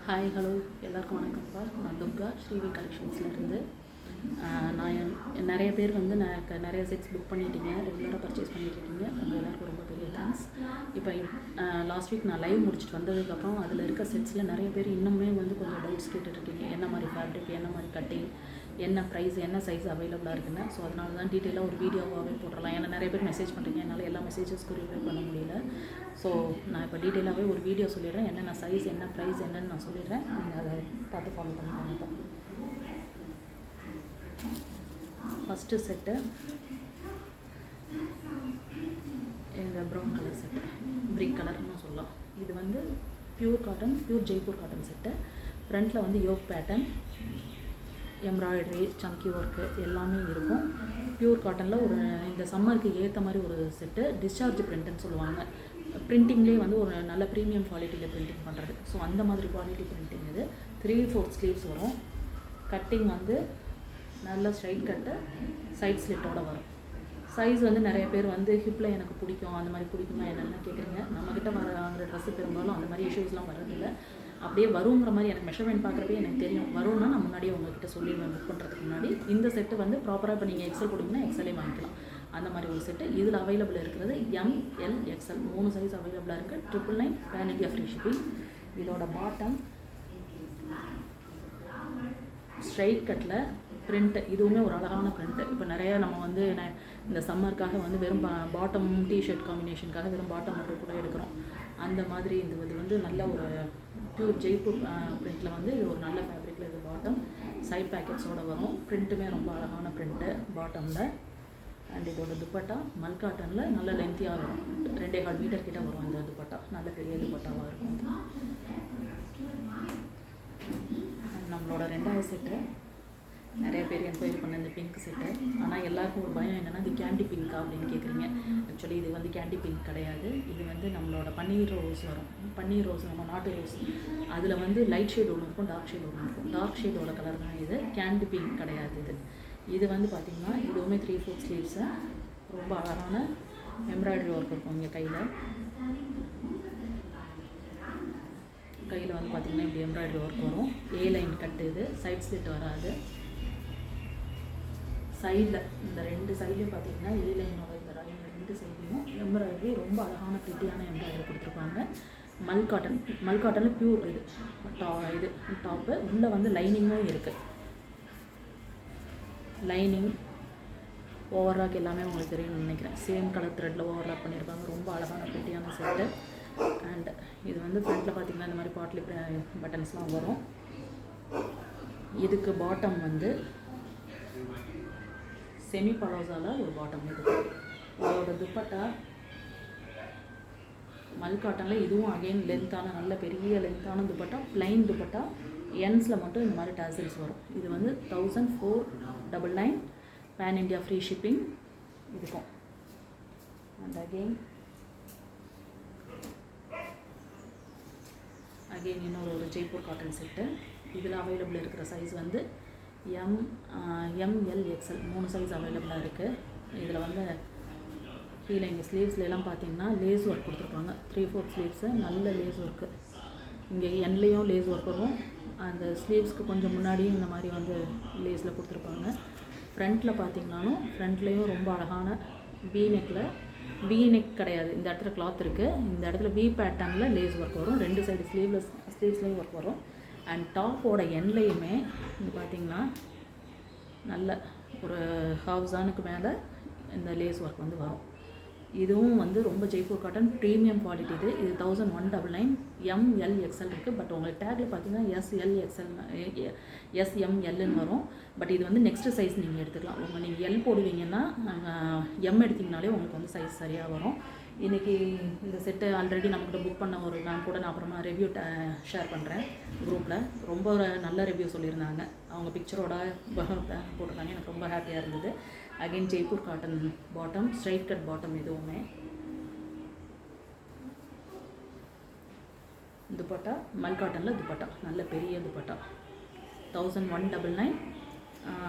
Hi hello எல்லாருக்கும் வணக்கம்ப்பா. நான் துர்கா ஸ்ரீவி கலெக்ஷன்ஸ்லேருந்து. நிறைய பேர் வந்து நிறைய செட்ஸ் புக் பண்ணிட்டீங்க, ரெகுலராக பர்ச்சேஸ் பண்ணிட்டுருக்கீங்க. உங்கள் எல்லாருக்கும் ரொம்ப பெரிய தேங்க்ஸ். இப்போ லாஸ்ட் வீக் நான் லைவ் முடிச்சுட்டு வந்ததுக்கப்புறம் அதில் இருக்க செட்ஸில் நிறைய பேர் இன்னுமே வந்து கொஞ்சம் டவுட்ஸ் கேட்டுட்ருக்கீங்க. என்ன மாதிரி ஃபேப்ரிக், என்ன மாதிரி கட்டிங், என்ன ப்ரைஸ், என்ன சைஸ் அவைலபிளாக இருக்குன்னு. ஸோ அதனால தான் டீட்டெயிலாக ஒரு வீடியோவாகவே போட்டுடலாம். ஏன்னா நிறைய பேர் மெசேஜ் பண்ணுறீங்க, என்னால் எல்லா மெசேஜஸ்க்கும் ரிப்ளை பண்ண முடியல. ஸோ நான் இப்போ டீட்டெயிலாகவே ஒரு வீடியோ சொல்லிடுறேன். என்னென்ன சைஸ், என்ன ப்ரைஸ் என்னன்னு நான் சொல்லிடுறேன். நீங்கள் அதை பார்த்து ஃபாலோ பண்ணிக்கோங்க. ஃபஸ்ட்டு செட்டு எங்கள் ப்ரௌன் கலர் செட்டு, பிரிக் கலர்னு சொல்லலாம். இது வந்து pure cotton, pure Jaipur cotton set. ஃப்ரண்ட்டில் வந்து யோக் பேட்டர்ன், எம்ப்ராய்டரி, சங்கி ஒர்க்கு எல்லாமே இருக்கும். பியூர் காட்டனில் ஒரு இந்த சம்மருக்கு ஏற்ற மாதிரி ஒரு செட்டு. டிஸ்சார்ஜ் பிரிண்ட்டுன்னு சொல்லுவாங்க. பிரிண்டிங்லேயே வந்து ஒரு நல்ல ப்ரீமியம் குவாலிட்டியில் பிரிண்டிங் பண்ணுறது. ஸோ அந்த மாதிரி குவாலிட்டி பிரிண்டிங் இது. 3/4 ஸ்லீவ்ஸ் வரும். கட்டிங் வந்து நல்ல ஸ்ட்ரைட் கட்டு, சைட் ஸ்லிட்டோடு வரும். சைஸ் வந்து நிறைய பேர் வந்து ஹிப்பில் எனக்கு பிடிக்கும், அந்த மாதிரி பிடிக்குமா என்னென்ன கேட்குறீங்க. நம்மக்கிட்ட வாங்குற ட்ரெஸ்ஸு பெரும்பாலும் அந்த மாதிரி இஷ்யூஸ்லாம் வர்றதில்லை. அப்படியே வருங்கிற மாதிரி எனக்கு மெஷர்மெண்ட் பார்க்குறப்பே எனக்கு தெரியும். வரும்னா நான் முன்னாடியே உங்கள்கிட்ட சொல்லிடுவேன் புக் பண்ணுறதுக்கு முன்னாடி. இந்த செட்டு வந்து ப்ராப்பராக இப்போ நீங்கள் எக்ஸல் கொடுங்கன்னா எக்ஸலே வாங்கிக்கலாம். அந்த மாதிரி ஒரு செட்டு இதில் அவைலபிள் இருக்கிறது எம், எல், எக்ஸ்எல் 3 சைஸ் அவைலபிளாக இருக்குது. 999 பேன் இண்டியா ஃப்ரீ ஷிப்பிங். இதோட பாட்டம் ஸ்ட்ரைட் கட்டில் பிரிண்ட்டு, இதுவுமே ஒரு அழகான பிரிண்ட்டு. இப்போ நிறையா நம்ம வந்து இந்த சம்மருக்காக வந்து வெறும் பாட்டம் டிஷர்ட் காம்பினேஷனுக்காக வெறும் பாட்டம் மட்டும் கூட எடுக்கிறோம். அந்த மாதிரி இது வந்து நல்ல ஒரு பியூர் ஜெய்ப்பூர் பிரிண்ட்டில் வந்து இது ஒரு நல்ல ஃபேப்ரிக்கில் இது பாட்டம். சைட் பேக்கெட்ஸோடு வரும். பிரிண்ட்டுமே ரொம்ப அழகான பிரிண்ட்டு பாட்டமில். அண்ட் இதோட துப்பட்டா மல் காட்டனில் நல்ல லென்த்தியாக வரும். 2.25 மீட்டர் கிட்ட வரும் இந்த துப்பட்டா. நல்ல பெரிய துப்பட்டாவாக இருக்கும். நம்மளோட 2வது செட்டு நிறைய பேர் என்கொயரி பண்ண இந்த பிங்க் செட்டு. ஆனால் எல்லாருக்கும் ஒரு பயம் என்னென்னா இது கேண்டி பிங்க்கா அப்படின்னு கேட்குறீங்க. ஆக்சுவலி இது வந்து கேண்டி பிங்க் கிடையாது. இது வந்து நம்மளோட பன்னீர் ரோஸ் வரும். பன்னீர் ரோஸ் நம்ம நாட்டு ரோஸ், அதில் வந்து லைட் ஷேட் ஒன்று இருக்கும், டார்க் ஷேட் ஒன்று இருக்கும். டார்க் ஷேடோட கலர் தான் இது. கேண்டி பிங்க் கிடையாது. இது வந்து பார்த்திங்கன்னா இதுவுமே 3/4 ஸ்லீவ்ஸு. ரொம்ப அழகான எம்ப்ராய்டரி ஒர்க் இருக்கும். இங்கே கையில் வந்து பார்த்திங்கன்னா இப்படி எம்ப்ராய்டரி ஒர்க் வரும். ஏ லைன் கட்டு. இது சைட் ஸ்லிட் வராது. சைடில் இந்த 2 சைட்லையும் பார்த்திங்கன்னா ஏ லைனோட இந்த லைன் 2 சைட்லையும் எம்ப்ராய்டரி ரொம்ப அழகான பிரிட்டியான எம்ப்ராய்டரி கொடுத்துருப்பாங்க. மல் காட்டனில் பியூர் இது டாப்பு. உள்ளே வந்து லைனிங்கும் இருக்குது. லைனிங் ஓவர்லாக் எல்லாமே உங்களுக்கு தெரியும்னு நினைக்கிறேன். சேம் கலர் த்ரெட்டில் ஓவர்லாக் பண்ணியிருப்பாங்க. ரொம்ப அழகான பிரிட்டியான செட்டு. அண்ட் இது வந்து ஃப்ரண்ட்டில் பார்த்திங்கன்னா இந்த மாதிரி பாட்லி பட்டன்ஸ்லாம் வரும். இதுக்கு பாட்டம் வந்து செமி பலோசாவில் ஒரு பாட்டம் இருக்குது. இதோட துப்பட்டா மல் காட்டனில். இதுவும் அகெயின் லென்த்தான நல்ல பெரிய லென்த்தான துப்பட்டா. பிளைன் துப்பட்டா. என்ஸில் மட்டும் இந்த மாதிரி டாசில்ஸ் வரும். இது வந்து 1499 பேன் இண்டியா ஃப்ரீ ஷிப்பிங் இருக்கும். அண்ட் அகெயின் இன்னொரு ஜெய்ப்பூர் காட்டன் செட்டு. இதில் அவைலபிள் இருக்கிற சைஸ் வந்து எம், எல், எக்ஸ்எல் 3 சைஸ் அவைலபிளாக இருக்குது. இதில் வந்து கீழே இங்கே ஸ்லீவ்ஸ்லாம் பார்த்தீங்கன்னா லேஸ் ஒர்க் கொடுத்துருப்பாங்க. 3/4 ஸ்லீவ்ஸு நல்ல லேஸ் ஒர்க்கு. இங்கே எண்ட்லேயும் லேஸ் ஒர்க் வரும். அந்த ஸ்லீவ்ஸ்க்கு கொஞ்சம் முன்னாடியும் இந்த மாதிரி வந்து லேஸில் கொடுத்துருப்பாங்க. ஃப்ரண்ட்டில் பார்த்திங்கனாலும் ஃப்ரண்ட்லேயும் ரொம்ப அழகான வி நெக் கிடையாது. இந்த இடத்துல கிளாத் இருக்குது. இந்த இடத்துல வி பேட்டர்னில் லேஸ் ஒர்க் வரும். 2 சைடு ஸ்லீவ்ஸ்லேயும் ஒர்க் வரும். அண்ட் டாப்போட எண்ட்லேயுமே இது பார்த்திங்கன்னா நல்ல ஒரு ஹாஃப்ஸானுக்கு மேலே இந்த லேஸ் ஒர்க் வந்து வரும். இதுவும் வந்து ரொம்ப ஜெய்ப்பூர் காட்டன் ப்ரீமியம் குவாலிட்டி. இது 1199 எம், எல், எக்ஸ்எல் இருக்குது. பட் உங்களுக்கு டேக்கில் பார்த்தீங்கன்னா எஸ்எல், எக்ஸ்எல், எஸ்எம்எல்னு வரும். பட் இது வந்து நெக்ஸ்ட் சைஸ் நீங்கள் எடுத்துக்கலாம். நீங்கள் எல் போடுவீங்கன்னா எம் எடுத்திங்கனாலே உங்களுக்கு வந்து சைஸ் சரியாக வரும். இன்றைக்கி இந்த செட்டு ஆல்ரெடி நம்மக்கிட்ட புக் பண்ண ஒரு நான் அப்புறமா ரிவ்யூ ஷேர் பண்ணுறேன் குரூப்பில். ரொம்ப ஒரு நல்ல ரிவ்யூ சொல்லியிருந்தாங்க. அவங்க பிக்சரோட போட்டிருந்தாங்க. எனக்கு ரொம்ப ஹாப்பியாக இருந்தது. Again Jaipur cotton bottom, straight cut bottom. இதுவுமே துப்பட்டா மல் காட்டனில் துப்பட்டா நல்ல பெரிய dupatta. 1199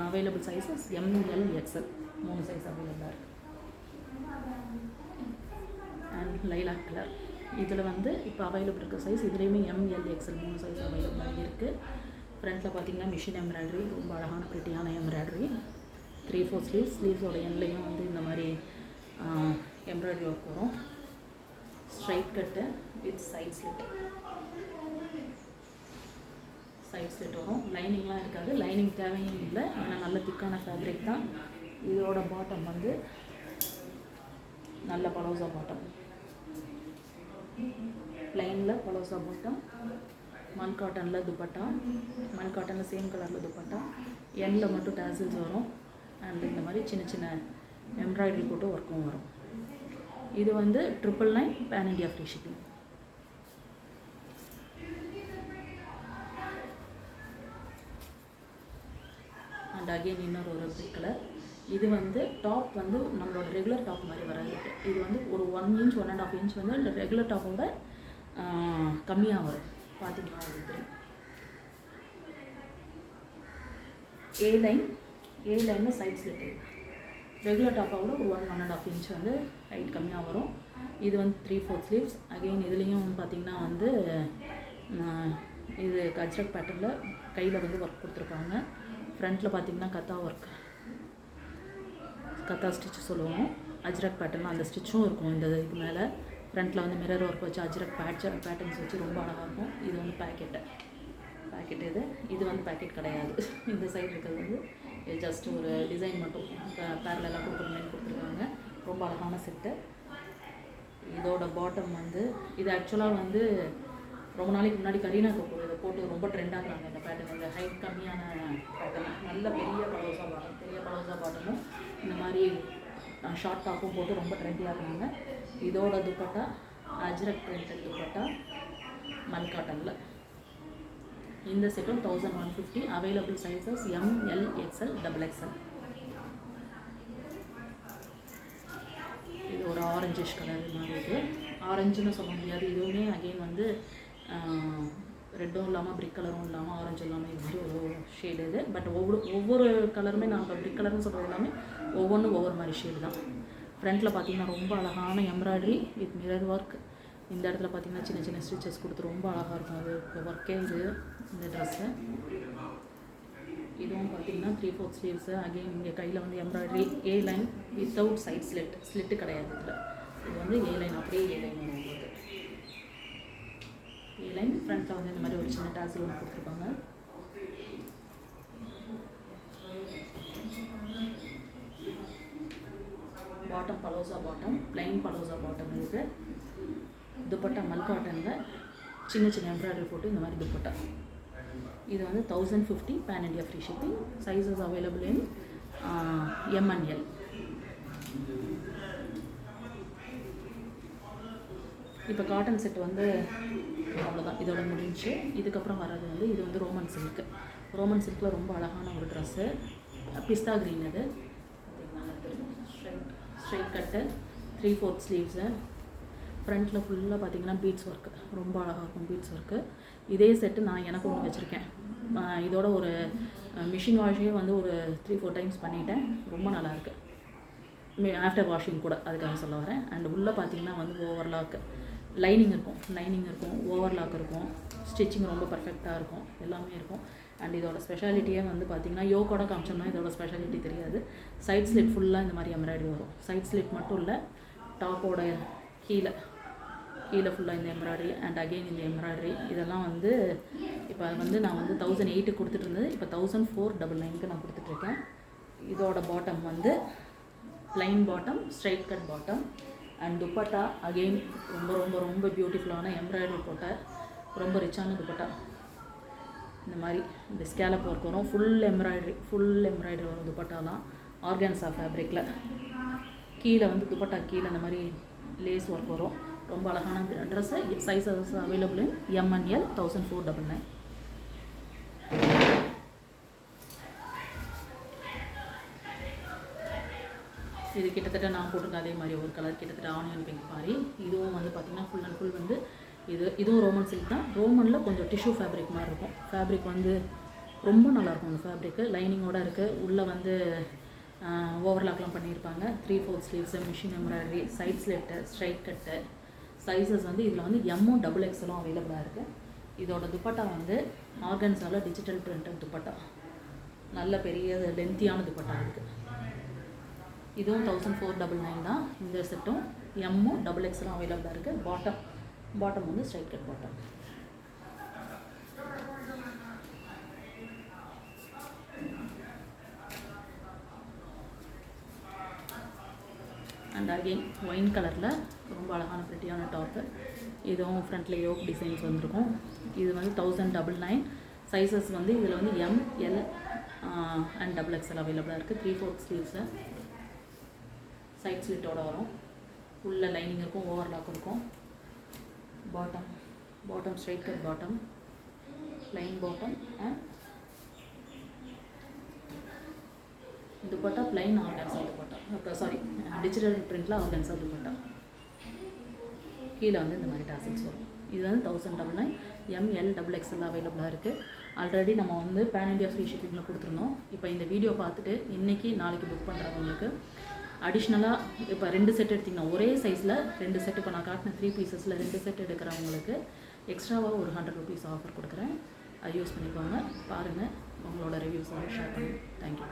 available sizes M, L, XL 3 size அவைலபிளாக இருக்குது. And lilac colour. இதில் வந்து இப்போ அவைலபிள் இருக்க சைஸ் இதுலேயுமே எம், எல், எக்ஸ்எல் 3 சைஸ் அவைலபிளாக இருக்குது. ஃப்ரண்ட்டில் பார்த்திங்கன்னா மிஷின் எம்ப்ராய்டரி, ரொம்ப அழகான ப்ரிட்டியான எம்ப்ராய்டரி. 3/4 ஸ்லீவ்ஸோட எண்ட்லேயும் வந்து இந்த மாதிரி எம்ப்ராய்டரி ஒர்க் வரும். Straight cut with side slit வரும். லைனிங்லாம் இருக்காது, லைனிங் தேவையும் இல்லை, ஏன்னா நல்ல திக்கான ஃபேப்ரிக் தான். இதோட பாட்டம் வந்து நல்ல பலோசா பாட்டம், ப்ளைனில் பலோசா பாட்டம், மல் காட்டனில் துப்பட்டா, மல் காட்டனில் சேம் கலரில் துப்பட்டா, எண்ணில் மட்டும் டேசல்ஸ் வரும். அண்ட் இந்த மாதிரி சின்ன சின்ன எம்ப்ராய்டரி போட்டு ஒர்க்கும் வரும். இது வந்து 999 pan India free shipping. And again இன்னொரு பிரிக் கலர். இது வந்து டாப் வந்து நம்மளோட ரெகுலர் டாப் மாதிரி வராது. இது வந்து ஒரு 1 இன்ச் 1.5 இன்ச் வந்து இந்த ரெகுலர் டாப்போட கம்மியாக வரும். பார்த்தீங்களா, இது ஏ லைனில் சைட் ஸ்லிட்டு. ரெகுலர் டாப்பாக ஒரு 1.5 இன்ச் வந்து ஹைட் கம்மியாக வரும். இது வந்து 3/4 ஸ்லீவ்ஸ். அகெயின் இதுலேயும் பார்த்திங்கன்னா வந்து இது கஜ்ரக் பேட்டர்னில் கையில் வந்து ஒர்க் கொடுத்துருக்காங்க. ஃப்ரண்ட்டில் பார்த்திங்கன்னா கத்தா ஸ்டிச்சு சொல்லுவோம். அஜ்ரக் பேட்டர்ன் அந்த ஸ்டிச்சும் இருக்கும். இந்த இது மேலே ஃப்ரண்ட்டில் வந்து மிரர் ஒர்க் வச்சு அஜ்ரக் பேட்டர்ன்ஸ் வச்சு ரொம்ப அழகாக இருக்கும். இது வந்து பேக்கெட் இது வந்து பேக்கெட் கிடையாது. இந்த சைடு இருக்கிறது வந்து ஜஸ்ட் ஒரு டிசைன் மட்டும் பேரலாக கொடுத்துருக்காங்க. ரொம்ப அழகான செட்டு. இதோட பாட்டம் வந்து இது ஆக்சுவலாக வந்து ரொம்ப நாளைக்கு முன்னாடி கரீனா கபூர் இதை போட்டு ரொம்ப ட்ரெண்டாகிறாங்க. இந்த பேட்டர்ன், இந்த ஹைட் கம்மியான பேட்டர்ன், நல்ல பெரிய பலோசா பாட்டமும் இந்த மாதிரி ஷார்ட் டாப்பும் போட்டு ரொம்ப ட்ரெண்டியாகிறாங்க. இதோட துப்பட்டா அஜ்ரக் பிரிண்டட் துப்பட்டா, மல் காட்டனில். இந்த செட்டும் 1150. Available sizes M, L, XL, XXL. இது ஒரு ஆரஞ்சிஷ் கலர் மாதிரி இருக்குது. ஆரஞ்சுன்னு சொல்ல முடியாது, இதுவுமே அகெயின் வந்து ரெட்டும் இல்லாமல் பிரிக் கலரும் இல்லாமல் ஆரஞ்சும் இல்லாமல் இது வந்து ஒரு ஷேடு இது. பட் ஒவ்வொரு கலருமே நம்ம பிரிக் கலர்னு சொல்கிறது எல்லாமே ஒவ்வொன்றும் ஒவ்வொரு மாதிரி ஷேடு தான். ஃப்ரண்ட்டில் பார்த்திங்கன்னா ரொம்ப அழகான எம்ப்ராய்டரி வித் மிரர் ஒர்க். இந்த இடத்துல பார்த்திங்கன்னா சின்ன சின்ன ஸ்டிச்சஸ் கொடுத்து ரொம்ப அழகாக இருக்கும். அது ஒர்க்கே இது இந்த ட்ரெஸ்ஸு. இதுவும் பார்த்திங்கன்னா 3/4 ஸ்லீவ்ஸு. அகெயின் இங்கே கையில் வந்து எம்ப்ராய்டரி ஏ லைன் வித்தவுட் சைட் ஸ்லிட்டு கிடையாது. இதில் இது வந்து ஏ லைன், அப்படியே ஏ லைன் வரும் உங்களுக்கு. ஏ லைன் ஃப்ரண்ட்டில் வந்து இந்த மாதிரி ஒரு சின்ன டாசல் ஒன்று கொடுத்துருப்பாங்க. Bottom palazzo bottom, plain palazzo bottom இருக்குது. துப்பட்டா மல் காட்டனில் சின்ன சின்ன எம்ப்ராய்டரி போட்டு இந்த மாதிரி துப்பட்டா. இது வந்து 1050 pan India free shipping. Sizes available in M and L. இப்போ காட்டன் செட் வந்து அவ்வளோதான், இதோட முடிஞ்சு. இதுக்கப்புறம் வர்றது வந்து இது வந்து ரோமன் சில்கில் ரொம்ப அழகான ஒரு ட்ரெஸ்ஸு. பிஸ்தா க்ரீன். அது ஸ்ட்ரைட் கட்டு, 3/4 ஸ்லீவ்ஸு. ஃப்ரண்ட்டில் ஃபுல்லாக பார்த்திங்கன்னா பீட்ஸ் ஒர்க்கு, ரொம்ப அழகாக இருக்கும் பீட்ஸ் ஒர்க்கு. இதே செட்டு நான் எனக்கு ஒன்று வச்சுருக்கேன். இதோட ஒரு மிஷின் வாஷே வந்து ஒரு 3-4 டைம்ஸ் பண்ணிட்டேன். ரொம்ப நல்லாயிருக்கு. ஆஃப்டர் வாஷிங் கூட, அதுக்காக சொல்ல வரேன். அண்ட் உள்ளே பார்த்திங்கன்னா வந்து ஓவர்லாக் லைனிங் இருக்கும், ஓவர்லாக் இருக்கும், ஸ்டிச்சிங் ரொம்ப பர்ஃபெக்டாக இருக்கும், எல்லாமே இருக்கும். அண்ட் இதோட ஸ்பெஷாலிட்டியே வந்து பார்த்திங்கன்னா யோக்கோட காமிச்சோம்னா இதோட ஸ்பெஷாலிட்டி தெரியாது. சைட் ஸ்லிட் ஃபுல்லாக இந்த மாதிரி எம்ப்ராய்டரி வரும். சைட் ஸ்லிட் மட்டும் இல்லை, டாப்போட கீழே ஃபுல்லாக இந்த எம்ப்ராய்டரி அண்ட் அகெயின் இந்த எம்ப்ராய்டரி. இதெல்லாம் வந்து இப்போ வந்து நான் வந்து 1008 கொடுத்துட்டு இருந்தது, இப்போ 1499க்கு நான் கொடுத்துட்ருக்கேன். இதோட பாட்டம் வந்து plain bottom, straight cut bottom. And dupatta again ரொம்ப ரொம்ப ரொம்ப பியூட்டிஃபுல்லான எம்ப்ராய்டரி போட்ட ரொம்ப ரிச்சான துப்பட்டா. இந்த மாதிரி இந்த ஸ்கேலப் ஒர்க் வரும். ஃபுல் எம்ப்ராய்டரி வரும் துப்பட்டாலாம். ஆர்கான்சா ஃபேப்ரிக்கில் கீழே வந்து துப்பட்டா கீழே இந்த மாதிரி லேஸ் ஒர்க் வரும். ரொம்ப அழகான dress. Sizes available M and L, 1499. இது கிட்டத்தட்ட நான் போட்டிருக்க அதே மாதிரி ஒரு கலர், கிட்டத்தட்ட ஆனியன் பிங்க் மாதிரி. இதுவும் வந்து பார்த்திங்கன்னா ஃபுல் அண்ட் ஃபுல் வந்து இதுவும் ரோமன் சில்க் தான். ரோமனில் கொஞ்சம் டிஷ்யூ ஃபேப்ரிக் மாதிரி இருக்கும். ஃபேப்ரிக் வந்து ரொம்ப நல்லாயிருக்கும். அந்த ஃபேப்ரிக்கு லைனிங்கோடு இருக்குது. உள்ளே வந்து ஓவர்லாக்லாம் பண்ணியிருப்பாங்க. 3/4 sleeves, machine embroidery, side slit, straight cut. Sizes வந்து இதில் வந்து M, XXL அவைலபிளாக இருக்குது. இதோட துப்பட்டா வந்து ஆர்கன்ஸால டிஜிட்டல் பிரிண்டட் துப்பட்டா, நல்ல பெரிய லென்த்தியான துப்பட்டா இருக்குது. இதுவும் 1499 தான். இந்த செட்டும் எம்மும் XXL அவைலபிளாக இருக்குது. பாட்டம் வந்து straight cut bottom. And again wine கலரில் ரொம்ப அழகான ப்ரிட்டியான டாப்பு. இதுவும் ஃப்ரண்ட்டில் யோக் டிசைன்ஸ் வந்துருக்கும். இது வந்து 1099. சைஸஸ் வந்து இதில் வந்து M, L அண்ட் XXL அவைலபிளாக இருக்குது. 3/4 ஸ்லீவ்ஸு, சைட் ஸ்லிட்டோட வரும். உள்ள லைனிங் இருக்கும், ஓவர்லாக் இருக்கும். Bottom straight cut bottom, plain bottom and dupatta plain organza dupatta, digital பிரிண்டில் ஆர்கன்ஸா துப்பட்டா. கீழே வந்து இந்த மாதிரி டாசல்ஸ் வரும். இது வந்து 1099. M, L, XXL அவைலபிளாக இருக்குது. ஆல்ரெடி நம்ம வந்து பேன் இண்டியா ஃப்ரீ ஷிப்பிங்கில் கொடுத்துருந்தோம். இப்போ இந்த வீடியோ பார்த்துட்டு இன்றைக்கி நாளைக்கு புக் பண்ணுறவங்களுக்கு அடிஷ்னலாக இப்போ 2 செட் எடுத்திங்கன்னா ஒரே சைஸில் 2 செட், இப்போ நான் காட்டின 3 பீசஸில் 2 செட் எடுக்கிறவங்களுக்கு எக்ஸ்ட்ராவாக ஒரு 100 rupees ஆஃபர் கொடுக்குறேன். அதை யூஸ் பண்ணிக்கோங்க. பாருங்கள், உங்களோட ரிவ்யூஸோட ஷேர் பண்ணுங்கள். தேங்க்யூ.